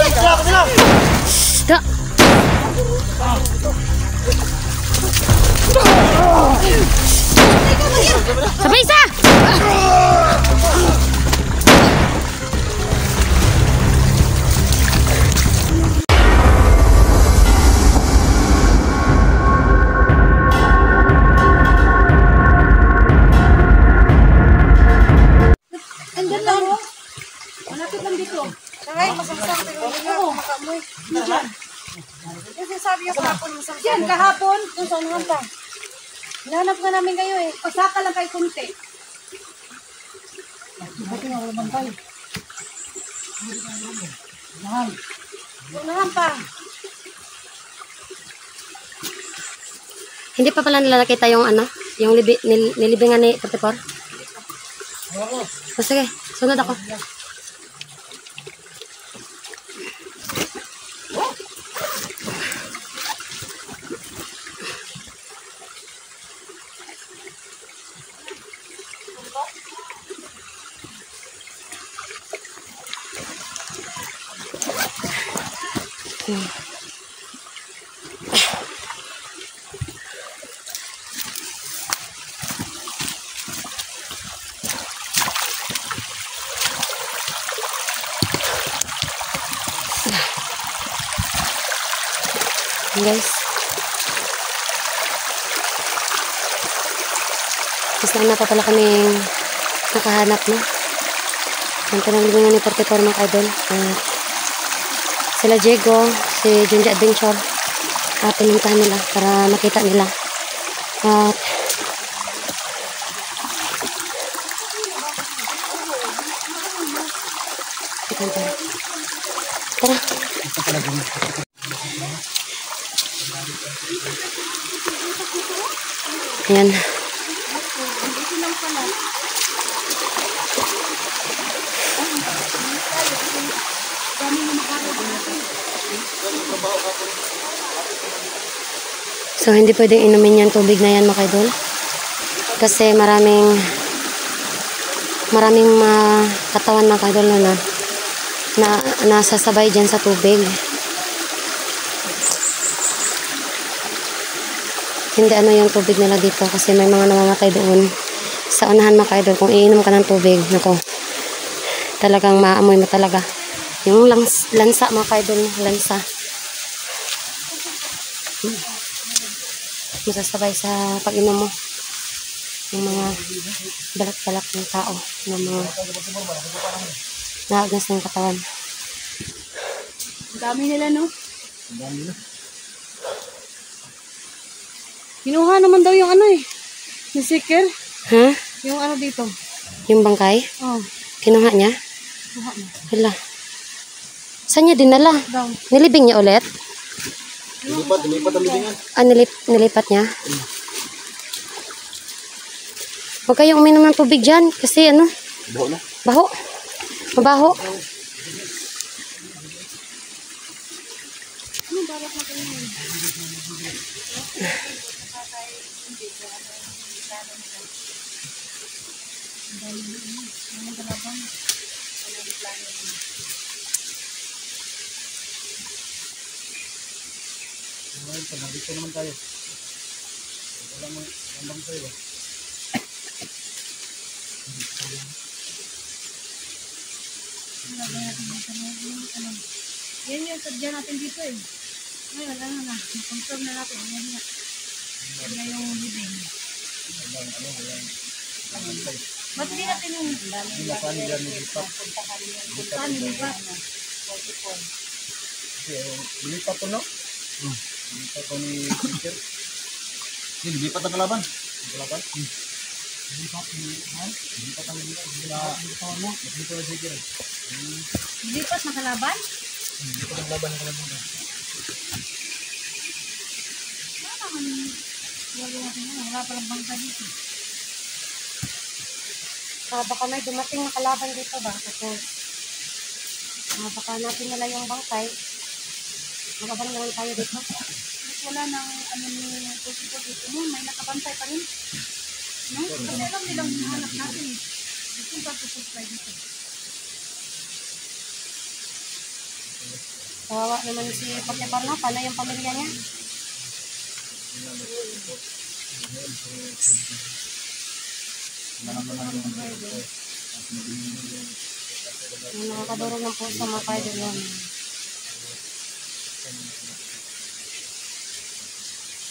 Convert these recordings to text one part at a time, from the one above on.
Da. Sabay isa! Kasi sabi niya kahapon, yan, kahapon, kung saan naman pa. Hinanap nga namin kayo eh. Pasaka lang kayo kunti. Bakit nga wala bantay? Unahan pa. Hindi pa pala nila nakita yung ano, yung nilibingan ni 44. Oh, sige, sunod ako. Guys, mas na pa pala kaming nakahanap na. Ang pinanglibingan ni 44 mga idol. Sila Diego, si Junja Adventure, pinuntahan nila para makita nila. At tara. Ayan. So, hindi pwedeng inumin yung tubig na yan mga idol. Kasi maraming katawan mga idol na nasasabay dyan sa tubig. Hindi ano yung tubig nila dito kasi may mga namamatay doon sa unahan mga idol. Kung iinom ka ng tubig, nako, talagang maamoy mo talaga. Yung lansa mga idol, lansa. Masasabay sa pag-inom mo yung mga balat-balat ng tao ng mga naagnas ng katawan. Ang dami nila, no? Ang dami nila. Kinuha naman daw yung ano eh. Yung sticker. Ha? Yung ano dito. Yung bangkay? Oh. Kinuha niya? Kinuha niya. Hala. Saan niya dinala? Daw. Nilibing niya ulit? Nilipat ang libingan. Nilipat niya? Huwag kayong uminom ng tubig dyan. Kasi ano? Baho na. Baho. Mabaho. Dito naman tayo. Wala mo lambang tayo. Yan yung sadya natin dito eh. Ngayon, ano na. Confirm na natin. Yan na. Yan na yung libing. Ba't hindi natin yung Saan nila nilipat? saan nilipat? Nilipat to, no? Nilipat to ni teacher. Nilipat ang kalaban. Kalaban? Nilipat ang kalaban. Nilipat ang teacher. Nilipat na kalaban? Nilipat ang kalaban ng kalaban. Wala palang bangka dito. Baka may dumating na kalaban dito ba? Tapos, baka natin nila yung bangkay. Magabang naman tayo dito. Wala nang ano ni Pusito dito mo. May nakabantay pa rin. No? Kasi alam nilang hanap natin eh. Gusto ba susubscribe dito? Kawawa naman si Potipar na. Paano yung pamilya niya? Yung nakakadurog ng puso mga kaidol yan.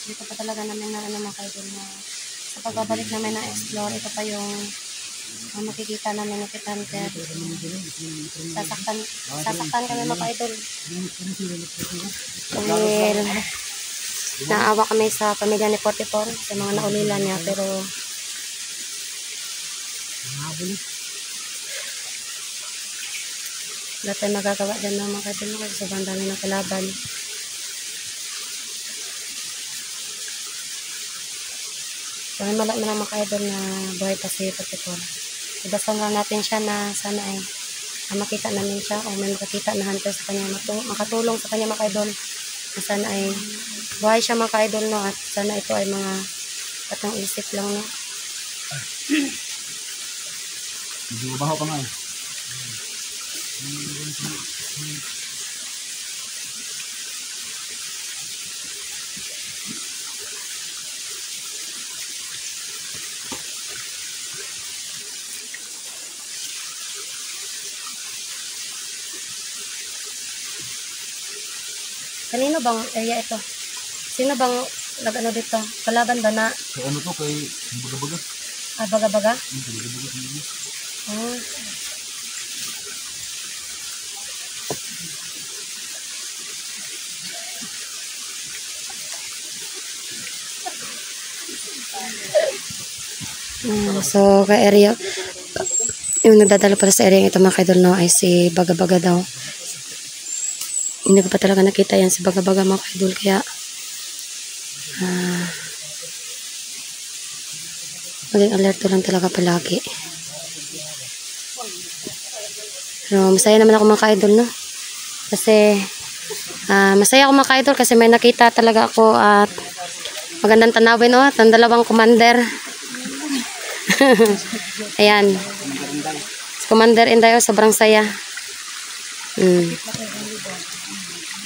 Dito pa talaga namin na mga kaidol na sa pagbabalik namin na explore, ito pa yung makikita namin ni Kit Hunter. Sasaktan kami mga kaidol. Dahil naawa kami sa pamilya ni 44 sa mga naulilan niya, pero wala tayong magagawa dyan ng mga kaidol kasi sobrang dami ng kalaban. So, may malak na lang mga kaidol na buhay pa si 44. Ibastan lang natin siya na sana ay makita namin siya o may makakita na hunter sa kanya, makatulong sa kanya mga kaidol. Na sana ay buhay siya mga kaidol, no, at sana ito ay mga katang isip lang, no. Medyo baho pa nga eh. Kanino bang area ito? Sino bang nag-ano dito? Kalaban ba na Kaya ano to, kay baga-baga. baga-baga? Baga-baga. Oh. So, ka-area, yung nagdadala pala sa area ito mga kaidol, no, ay si Baga-Baga daw. Hindi ko pa talaga nakita yan si Baga-Baga mga kaidol, kaya maging alerto lang talaga palagi. Pero masaya naman ako mga kaidol, no, kasi masaya ako mga kaidol kasi may nakita talaga ako at magandang tanawin, oh, at ang dalawang commander. Ayan. Si Commander Inday, oh, sobrang saya.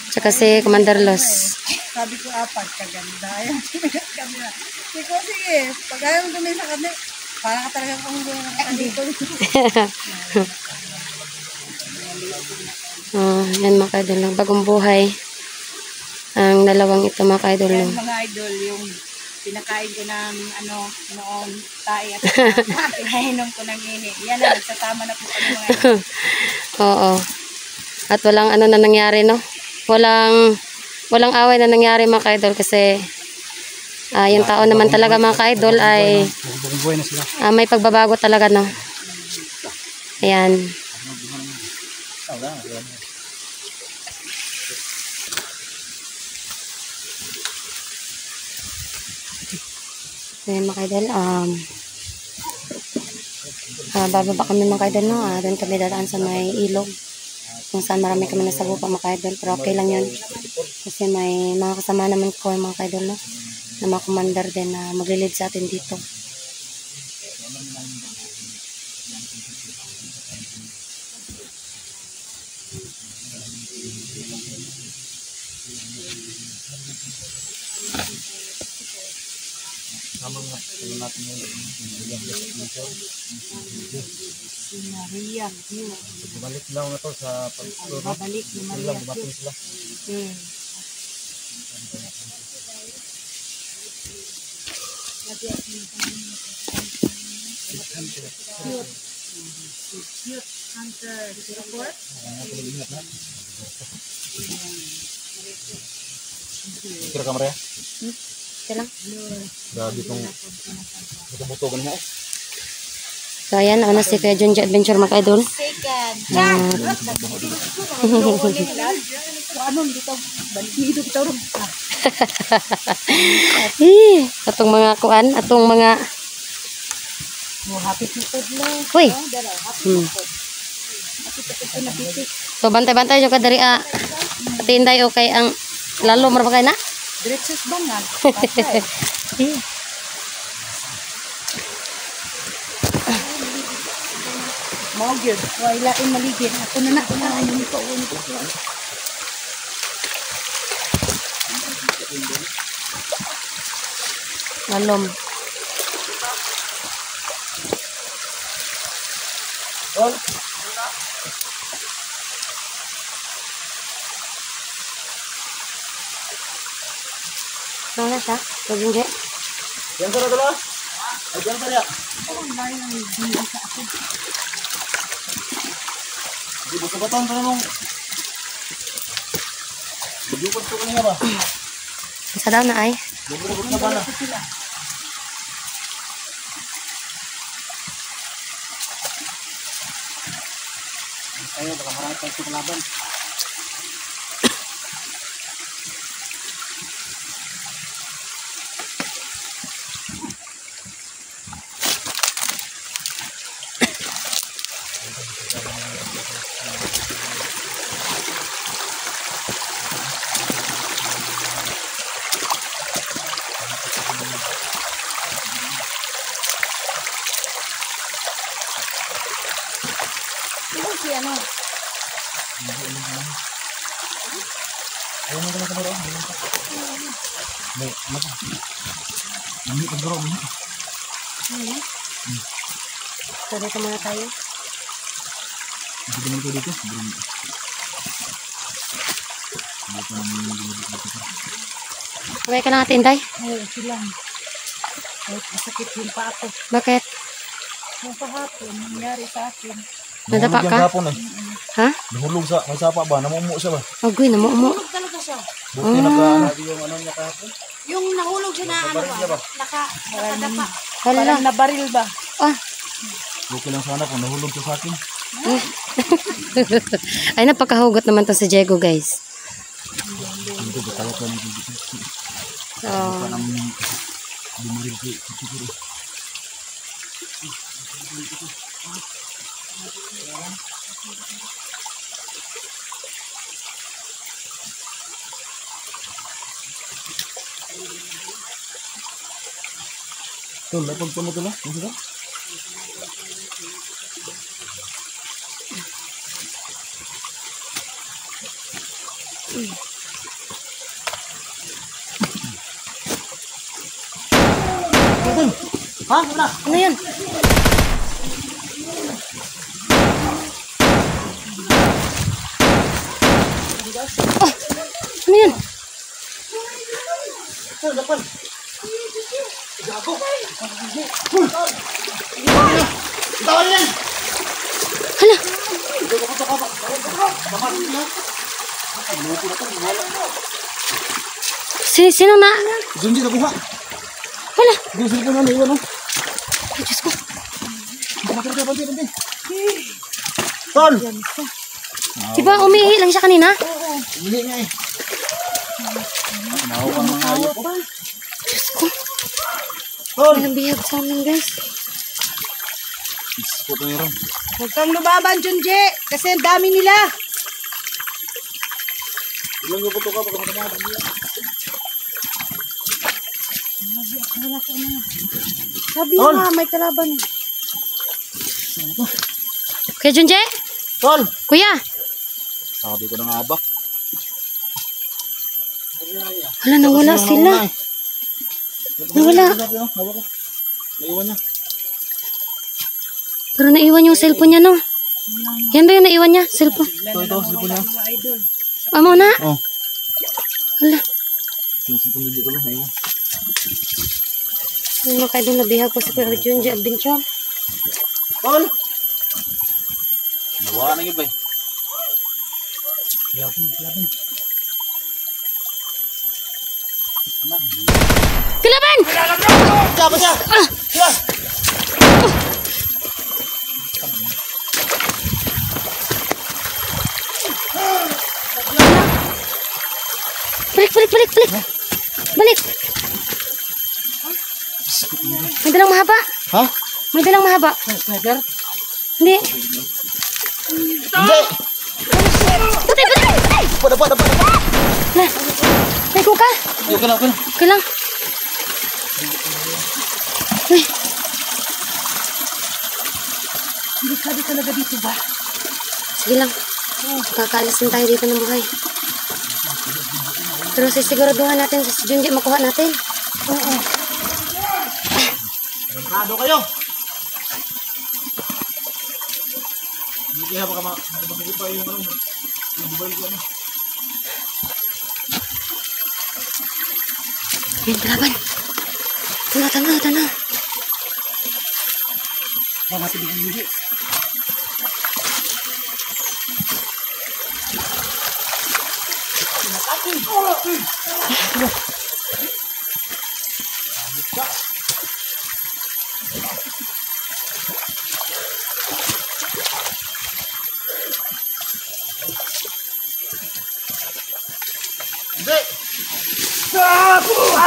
Tsaka si Commander Los. Sabi ko, apat, kaganda. Ayan, kaganda. Sige, pag ayaw mo sa kami, parang ka talaga kung dito. Yan mga kaidol, bagong buhay. Ang dalawang ito mga kaidol. Ayan mga idol, yung pinakain ko ng noon, tae at pinahinom ko ng ini. Yan na, nagsasama na po kami mga idol. Oo. At walang ano na nangyari, no? Walang away na nangyari mga kaidol kasi yung tao naman talaga mga kaidol ay may pagbabago talaga, no? Ayan. Ayan mga kaidol, bababa kami mga kaidol, no? Doon kami dadaan sa may ilog kung saan marami kami nasagupa mga kaidol, pero okay lang yun kasi may mga kasama naman ko mga kaidol, no? Na mga commander din na maglilid sa atin dito. Si Maria. Balik lang na to sa pag-tour. Babalik ni Maria. Dumating sila. Cute Hunter. Report? Kira kamera ya? Okay lang. Grabe itong buto-buto ganyan eh. So ayan, na si Kuya Junji Adventure mga kaidol. Second. Anong dito? Balikido dito rin. Atong mga kuan, atong mga Happy people lang. Uy. Happy people. So bantay-bantay yung kadari Tinday okay ang lalo marapagay na. Diretsos bangal. Mo gyud, wala in maligid. Ako na na. Ano ko Talom. Tol. Ano na siya? Hindi. Yan sa dala. Ay, yan sa niya. Hindi ba sa baton ka nung... Bidukot ko kanina ba? Isa daw na ay. Bidukot na ba na? Ayo, baka marami tayo sa laban. Ano si ano? Ayaw mo ka na kamera. May, maka. Hindi ka bro. So, dito muna tayo. Hindi ka naman dito. Okay ka lang natin, Day? Ay, silang. Ay, masakit yung pa ako. Bakit? Yung kahapon, nangyari sa akin. Nadapa ka? Hapon, eh. Ha? Nahulog sa, may sapa ba? Namumu siya ba? Agoy, namuumo. Nahulog talaga siya. Buti naka, yung ano niya kahapon. Yung nahulog siya na ano ba? Nakadapa. Hala. Parang nabaril ba? Ah. Buti lang sana kung nahulog siya sa akin. Ay, napakahugot naman to si Diego, guys. Hindi ba kaya ka nito? So, Bumaril ko. Tol, napagpa mo tol ha? Ano sila? Ha? Wala? ano yun? Oh, ano yun? Tol, dapat. Tawal yan! Hala. Sino na? Junji, nakuha. Hala. Yung silpo na naiwan oh. Ay, Diyos ko. Banti. Tol! Diba umiihi lang siya kanina? Hindi niya eh. Nahawa ang mga hayop oh. Diyos ko. Tol! Walang bihag sa amin, guys. Ispot na yun. Huwag kang lumaban, Junji. Kasi ang dami nila. Ilang yung puto ka pag makamada niya. Sabi Tol! nga, may kalaban. Kuya Junje? Tol! Kuya? Sabi ko na nga ba? Hala, nawala sila. Nawala. Hawa ko. Naiwan niya. Pero naiwan yung cellphone niya, no? Yan ba yung naiwan niya? Cellphone. Ito, silpo niya. Mga idol. Amo na. Oh. Hala. Yung silpo niya dito, naiwan. Yung mga kaidong nabihag ko sa Kuya Junje Adventure. Tol! Nawa na yun ba eh. Laban. Kilaban! Siapa siya? Siya! Balik. Balik. May dalang mahaba. Ha? May dalang mahaba. Sniper? Hindi. Hindi! Patay. Dapat. Nah. May kuka. Okay lang. Okay lang. Uy. Delikado talaga dito ba? Sige lang. Kakaalis na tayo dito ng buhay. Pero sisiguraduhan natin si Junji makuha natin. Oo. Bantado kayo. Hindi kaya baka makapagpapagod pa yung ano. Yung mobile ko ano. Ayun, kalaban. Tanaw. Mati bigyan.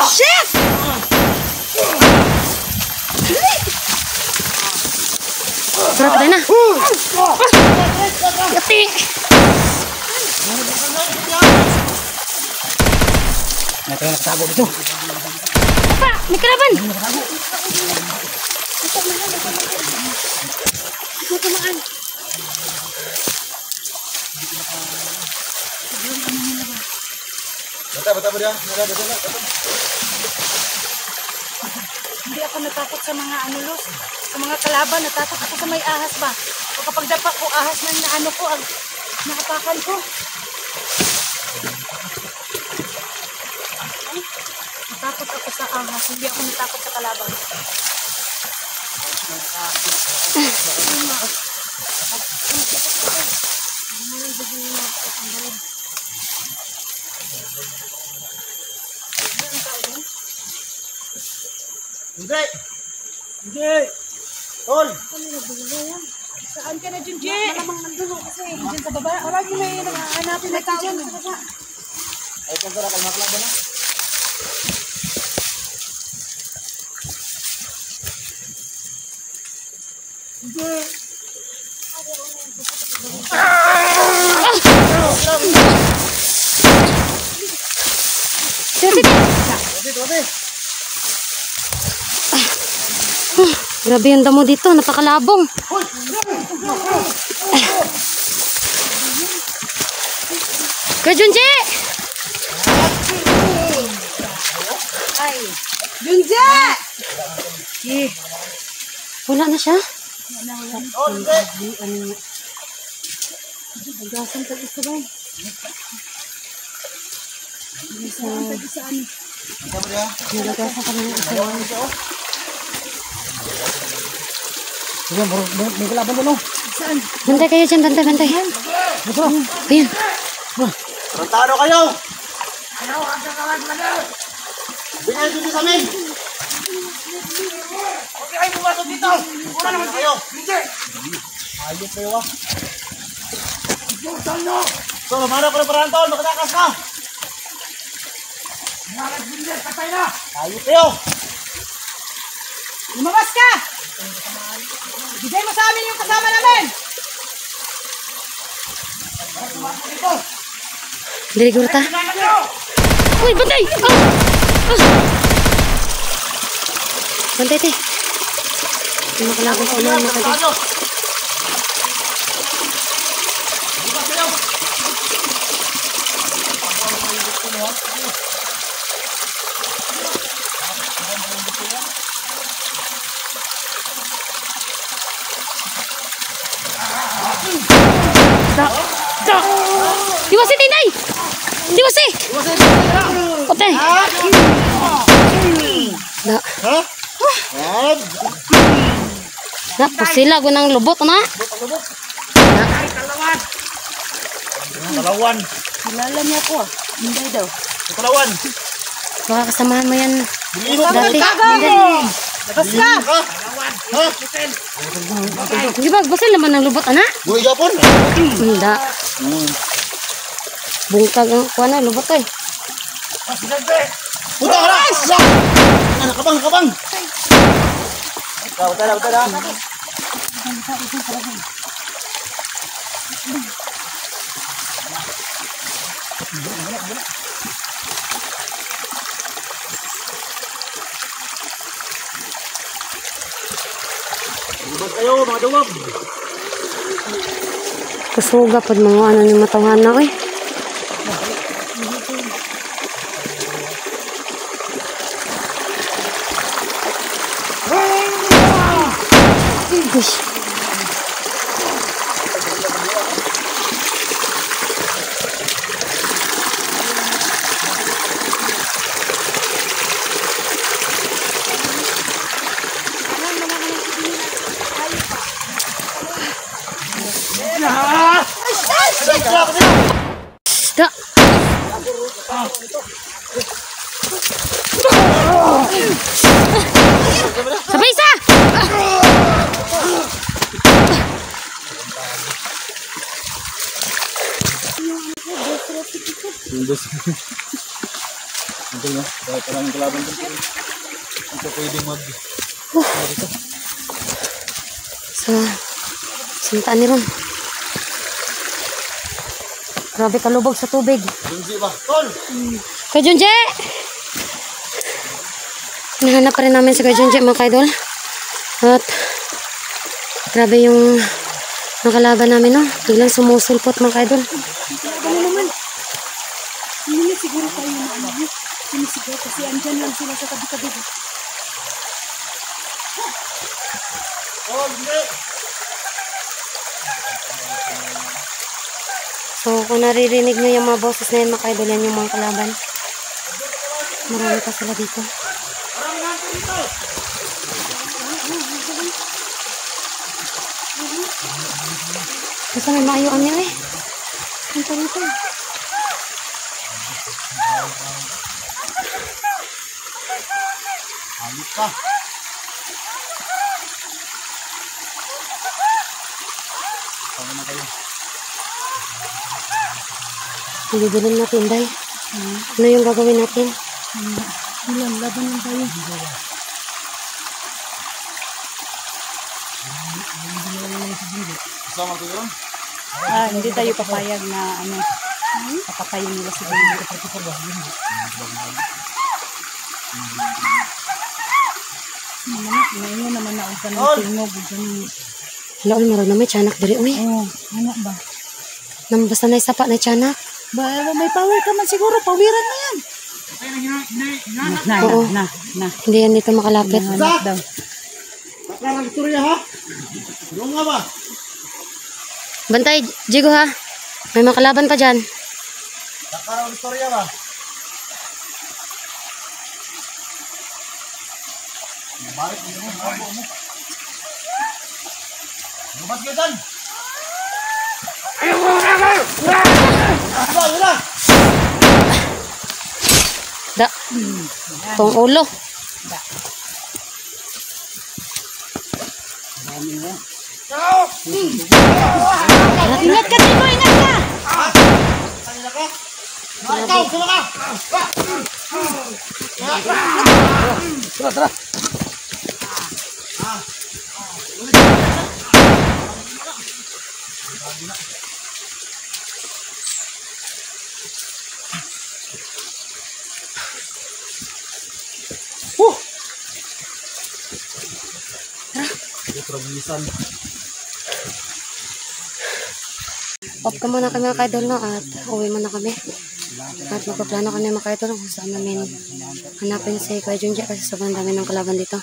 Shit! Sarap tayo na. Gati. May kaya nakatago dito. Apa, may kalaban. Bata ba diyan? Hindi ako natakot sa mga anulos, sa mga kalaban. Natakot ako sa may ahas ba. O kapag dapat ko ahas na naano ko, nakapakan ko. Natakot ako sa ahas, hindi ako natakot sa kalaban. Hindi. Tol. Saan ka na, Junji? Malamang nandun kasi dyan sa baba. Wala mo may hanapin na tao dyan sa baba. Ay, kung tara, kalmaklaba na. Hindi. Sige. Grabe yung damo dito, napakalabong. Kuya Junji! Ay. Junji! Wala na siya. Magasan ka isa ba? Nalagasan ka na ng isa. Sige, may kalaban mo, no? Saan? Bantay kayo dyan, bantay. Ayun. Bantado kayo! Bigay dito sa amin! Huwag kayo pumasok dito! Una naman kayo! Ayos kayo, ah! So, lumana ko na parang tol! Makatakas ka! Ayos kayo! Lumabas ka! Bigay mo sa amin yung kasama namin! Dili gurta. Uy, bantay! Bantay, te. Hindi makalabang sa unahan na kayo. Diwasi, Tinay! Diwasi! Ote! Na. Na, pusila ko ng lubot, na? Kalawan! Kilala niya ako ah. Hindi daw. Kalawan! Baka kasamahan mo yan dati. Labas ka! Ha? Di ba, basil naman ng lubot, ana? Buhay Japon! Hindi. Bungkag ang kuha na, lubot eh. Punta ka na! Nakabang! Tara. Lubas kayo, mga dungog! Kusuga pad mga ano ni matawan na, eh. Uy. Da. Sabay isa! Yung dos. Ito no? Dahil maraming kalaban dito. Ito pwede mag... Sa sintaan ni Ron. Grabe kalubog sa tubig. Hindi ba? Tol! Kuya Junje! Hinahanap pa rin namin si Kuya Junje mga kaidol. At grabe yung nakalaban namin, no? Biglang sumusulpot mga kaidol. Ano naman? Hindi siguro tayo na ano. Hindi siguro kasi andyan lang sila sa tabi-tabi. Oh, hindi! So, kung naririnig nyo yung mga boses na yun, mga kaidol, yan yung mga kalaban. Marami pa sila dito. Basta may maayuan niya eh. Punta rito. Halit ka! Sama na kayo. Bibilin natin, Day. Ano yung gagawin natin? Ilan, laban lang tayo. Sama ko yun? Hindi tayo papayag na ano. Papatayin nila si Bino. Ngayon naman na ugan ng tingog. Laon, maroon na may tiyanak diri. Uy, Oo, ano ba? basta na isapa na tiyanak. May power ka man siguro. Pawiran mo yan. Oo. Na. Hindi yan dito makalapit. Anak daw. Nakarang istorya ha? Yung nga ba? Bantay, Jigo ha. May makalaban pa dyan. Nakarang istorya ba? Balik mo yung abo mo. Lumabas ka dyan! Da. Tong ulo. Ingat ka, Timo! Ingat ka! Kanina ka? Ikaw! Sama ka! Tara! Off ka muna kami mga kaidol, no? At uwi muna kami. At magpaplano kami mga kaidol kung saan namin hanapin si Kuya Junje kasi sobrang dami ng kalaban dito.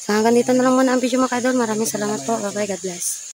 So hanggang dito na lang muna ang video mga kaidol. Maraming salamat po. Bye bye. God bless.